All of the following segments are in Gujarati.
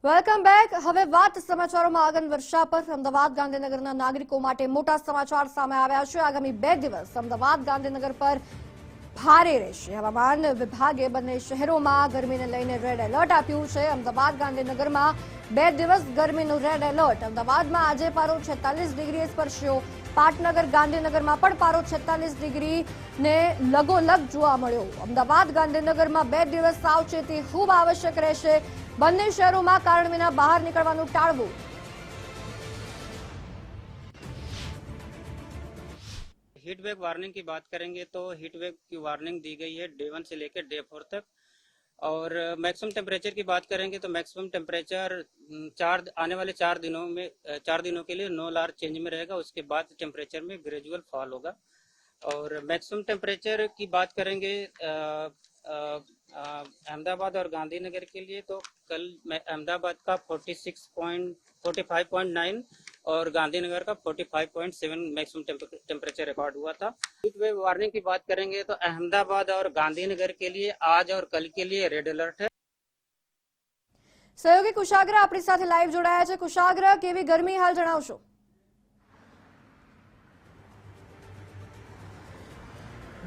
Welcome back. હવે વાત સમાચારોમાં આગળ વર્ષા પર. અમદાવાદ ગાંધીનગરના નાગરિકો માટે મોટા સમાચાર સામે આવ્યા છે. આગામી 2 દિવસ અમદાવાદ ગાંધીનગર પર ભારે રહેશે. હવામાન વિભાગે બંને શહેરોમાં ગરમીને લઈને રેડ એલર્ટ આપ્યું છે. અમદાવાદ ગાંધીનગરમાં 2 દિવસ ગરમીનું રેડ એલર્ટ. અમદાવાદમાં આજે પારો 46 ડિગ્રીએ સ્પર્શ્યો. પાટનગર ગાંધીનગરમાં પણ પારો 46 ડિગ્રીને લગોલગ જોવા મળ્યો. અમદાવાદ ગાંધીનગરમાં 2 દિવસ સાવચેતી ખૂબ આવશ્યક રહેશે. બંને શહેરોમાં કારણ વિના બહાર નીકળવાનું ટાળવું. हीट वेव वार्निंग की बात करेंगे तो हीट वेव की वार्निंग दी गई है डे 1 से लेकर डे 4 तक। और मैक्सिमम टेम्परेचर की बात करेंगे तो मैक्सिमम टेम्परेचर आने वाले 4 दिनों के लिए 9 लार चेंज में रहेगा। उसके बाद टेम्परेचर में ग्रेजुअल फॉल होगा। और मैक्सिमम टेम्परेचर की बात करेंगे अहमदाबाद और गांधीनगर के लिए तो कल अहमदाबाद का 45.9 और गांधीनगर का 45.7 मैक्सिमम टेम्परेचर रिकॉर्ड हुआ था। हीट वेव वार्निंग की बात करेंगे तो अहमदाबाद और गांधीनगर के लिए आज और कल के लिए रेड अलर्ट है। સહયોગી કુશાગ્ર આપણી સાથે લાઈવ જોડાયા છે. કુશાગ્ર, કેવી ગરમી હાલ જણાવશો?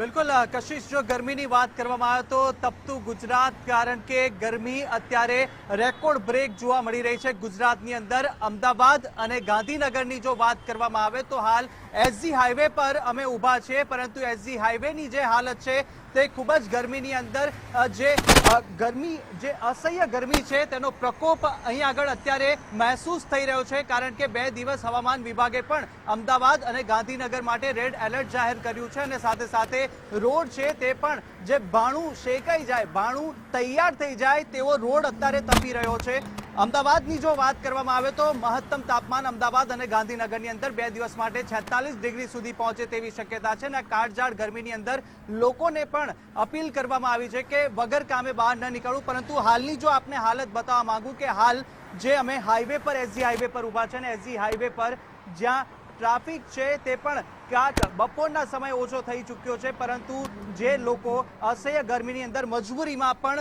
બિલકુલ કશિશ, જો ગરમીની વાત કરવામાં આવે તો તપતું ગુજરાત, કારણ કે ગરમી અત્યારે રેકોર્ડ બ્રેક જોવા મળી રહી છે ગુજરાતની અંદર. અમદાવાદ અને ગાંધીનગરની જો વાત કરવામાં આવે તો હાલ એસજી હાઈવે પર અમે ઊભા છીએ, પરંતુ એસજી હાઈવેની જે હાલત છે તે ખૂબ જ ગરમીની અંદર જે અસહ્ય ગરમી છે તેનો પ્રકોપ અહીં આગળ અત્યારે મહેસૂસ થઈ રહ્યો છે. કારણ કે 2 દિવસ હવામાન વિભાગે પણ અમદાવાદ અને ગાંધીનગર માટે રેડ એલર્ટ જાહેર કર્યું છે. અને સાથે સાથે રોડ છે તે પણ જે ભાણું શેકાઈ જાય, ભાણું તૈયાર થઈ જાય તેવો રોડ અત્યારે તપી રહ્યો છે. અમદાવાદની જો વાત કરવામાં આવે તો મહત્તમ તાપમાન અમદાવાદ અને ગાંધીનગરની અંદર 2 દિવસ માટે 46 ડિગ્રી સુધી પહોંચે તેવી શક્યતા છે. અને કાળઝાળ ગરમીની અંદર લોકોને પણ અપીલ કરવામાં આવી છે કે વગર કામે બહાર ન નીકળવું. પરંતુ હાલની જો આપને હાલત બતાવવા માંગુ કે હાલ જે અમે હાઈવે પર એસજી હાઈવે પર ઊભા છે અને એસજી હાઈવે પર જ્યાં ટ્રાફિક છે તે પણ ક્યાંક બપોરના સમય ઓછો થઈ ચૂક્યો છે, પરંતુ જે લોકો અસહ્ય ગરમીની અંદર મજબૂરીમાં પણ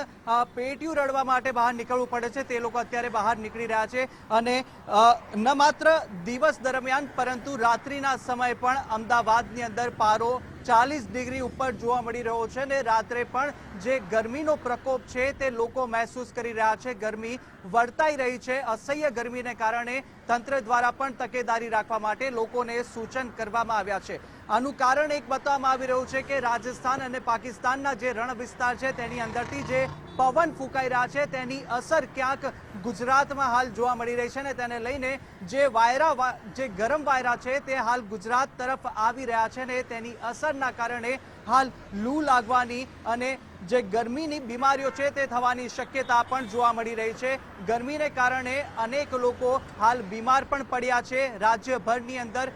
પેટીયું રડવા માટે બહાર નીકળવું પડે છે તે લોકો અત્યારે બહાર નીકળી રહ્યા છે. અને ન માત્ર દિવસ દરમિયાન પરંતુ રાત્રિના સમય પણ અમદાવાદની અંદર પારો 40 ડિગ્રી ઉપર જોવા મળી રહ્યો છે. અને રાત્રે પણ જે ગરમીનો પ્રકોપ છે તે લોકો મહેસૂસ કરી રહ્યા છે. ગરમી વર્તાઈ રહી છે. અસહ્ય ગરમીને કારણે તંત્ર દ્વારા પણ તકેદારી રાખવા માટે લોકોને સૂચન કરવામાં આવ્યા છે. આનું કારણ એક બતાવવામાં આવી રહ્યું છે કે રાજસ્થાન અને પાકિસ્તાનના જે રણ વિસ્તાર છે તેની અંદરથી જે પવન ફૂંકાઈ રહ્યા છે તેની અસર ક્યાંક ગુજરાતમાં હાલ જોવા મળી રહી છે. અને તેને લઈને જે ગરમ વાયરા છે તે હાલ ગુજરાત તરફ આવી રહ્યા છે અને તેની અસરના કારણે હાલ લૂ લાગવાની અને જે ગરમીની બીમારીઓ છે તે થવાની શક્યતા પણ જોવા મળી રહી છે. ગરમીને કારણે અનેક લોકો હાલ બીમાર પણ પડ્યા છે. રાજ્યભરની અંદર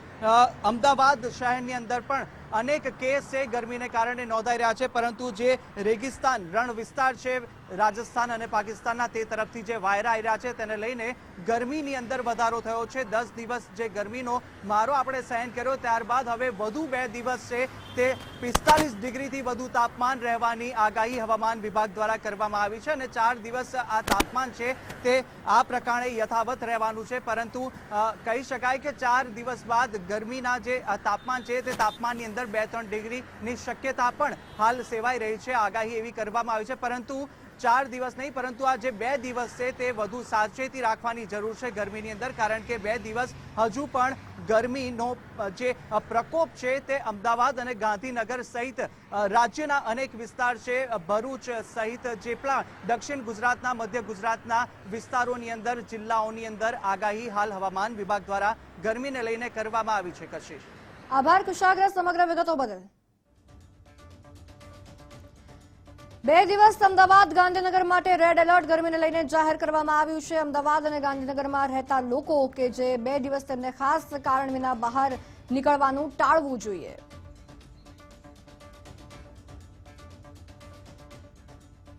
અમદાવાદ શહેરની અંદર પણ અનેક કેસ છે ગરમીને કારણે નોંધાઈ રહ્યા છે. પરંતુ જે રેગિસ્તાન રણ વિસ્તાર છે રાજસ્થાન અને પાકિસ્તાનના તે તરફથી જે વાયરા આવી રહ્યા છે તેને લઈને ગરમીની અંદર વધારો થયો છે. 10 દિવસ જે ગરમીનો મારો આપણે સહન કર્યો ત્યારબાદ હવે વધુ 2 દિવસ છે તે 45 ડિગ્રીથી વધુ તાપમાન રહેવાની આગાહી હવામાન વિભાગ દ્વારા કરવામાં આવી છે. અને 4 દિવસ આ તાપમાન છે તે આ પ્રકારે યથાવત રહેવાનું છે. પરંતુ કહી શકાય કે 4 દિવસ બાદ ગરમીના જે તાપમાન છે તે તાપમાનની અંદર 2-3 ડિગ્રીની શક્યતા પણ હાલ સેવાઈ રહી છે. આગાહી એવી કરવામાં આવી છે. પરંતુ 4 દિવસ નહીં, પરંતુ આ જે 2 દિવસ છે તે વધુ સાવચેતી રાખવાની જરૂર છે ગરમીની અંદર. કારણ કે 2 દિવસ હજુ પણ ગરમીનો જે પ્રકોપ છે તે અમદાવાદ અને ગાંધીનગર સહિત રાજ્યના અનેક વિસ્તાર છે, ભરૂચ સહિત જે પણ દક્ષિણ ગુજરાતના મધ્ય ગુજરાતના વિસ્તારોની અંદર જિલ્લાઓની અંદર આગાહી હાલ હવામાન વિભાગ દ્વારા ગરમીને લઈને કરવામાં આવી છે. કશિશ, આભાર કુશાગ્ર સમગ્ર વિગતો બદલ. 2 દિવસ અમદાવાદ ગાંધીનગર માટે રેડ એલર્ટ ગરમીને લઈને જાહેર કરવામાં આવ્યું છે. અમદાવાદ અને ગાંધીનગરમાં રહેતા લોકો કે જે 2 દિવસ તેમને ખાસ કારણ વિના બહાર નીકળવાનું ટાળવું જોઈએ.